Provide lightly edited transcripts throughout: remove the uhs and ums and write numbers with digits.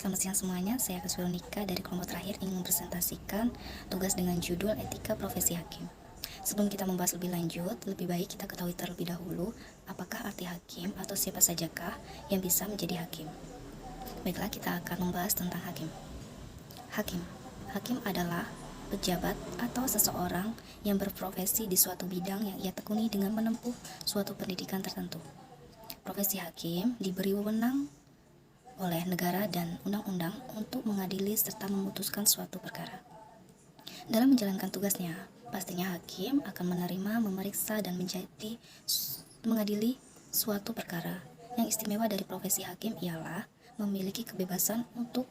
Selamat siang semuanya, saya Kak Veronica dari kelompok terakhir ingin mempresentasikan tugas dengan judul Etika Profesi Hakim. Sebelum kita membahas lebih lanjut, lebih baik kita ketahui terlebih dahulu apakah arti hakim atau siapa sajakah yang bisa menjadi hakim. Baiklah, kita akan membahas tentang hakim. Hakim. Hakim adalah pejabat atau seseorang yang berprofesi di suatu bidang yang ia tekuni dengan menempuh suatu pendidikan tertentu. Profesi hakim diberi wewenang oleh negara dan undang-undang untuk mengadili serta memutuskan suatu perkara. Dalam menjalankan tugasnya, pastinya hakim akan menerima, memeriksa, dan mengadili suatu perkara. Yang istimewa dari profesi hakim ialah memiliki kebebasan untuk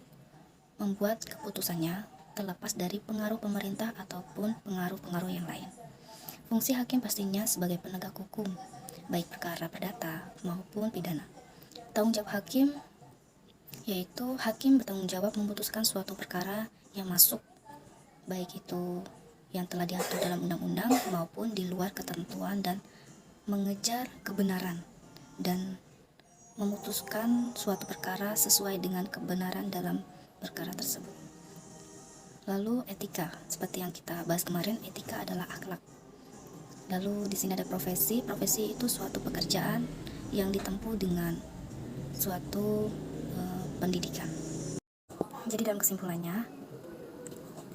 membuat keputusannya terlepas dari pengaruh pemerintah ataupun pengaruh-pengaruh yang lain. Fungsi hakim pastinya sebagai penegak hukum, baik perkara perdata maupun pidana. Tanggung jawab hakim yaitu hakim bertanggung jawab memutuskan suatu perkara yang masuk, baik itu yang telah diatur dalam undang-undang maupun di luar ketentuan, dan mengejar kebenaran dan memutuskan suatu perkara sesuai dengan kebenaran dalam perkara tersebut. Lalu etika, seperti yang kita bahas kemarin, etika adalah akhlak. Lalu di sini ada profesi. Profesi itu suatu pekerjaan yang ditempuh dengan suatu pendidikan. Jadi dalam kesimpulannya,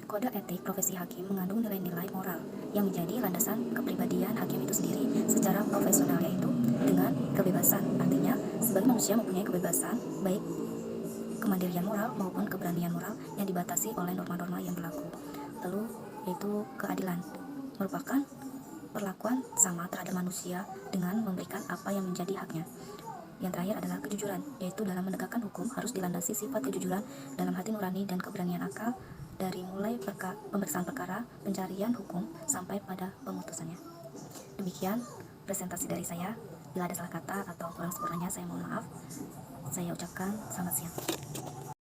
kode etik profesi hakim mengandung nilai-nilai moral yang menjadi landasan kepribadian hakim itu sendiri secara profesional, yaitu dengan kebebasan. Artinya, sebagai manusia mempunyai kebebasan, baik kemandirian moral maupun keberanian moral yang dibatasi oleh norma-norma yang berlaku. Lalu, yaitu keadilan, merupakan perlakuan sama terhadap manusia dengan memberikan apa yang menjadi haknya. Yang terakhir adalah kejujuran, yaitu dalam menegakkan hukum harus dilandasi sifat kejujuran dalam hati nurani dan keberanian akal dari mulai pemeriksaan perkara, pencarian hukum, sampai pada pemutusannya. Demikian presentasi dari saya. Bila ada salah kata atau kurang sempurnanya, saya mohon maaf. Saya ucapkan selamat siang.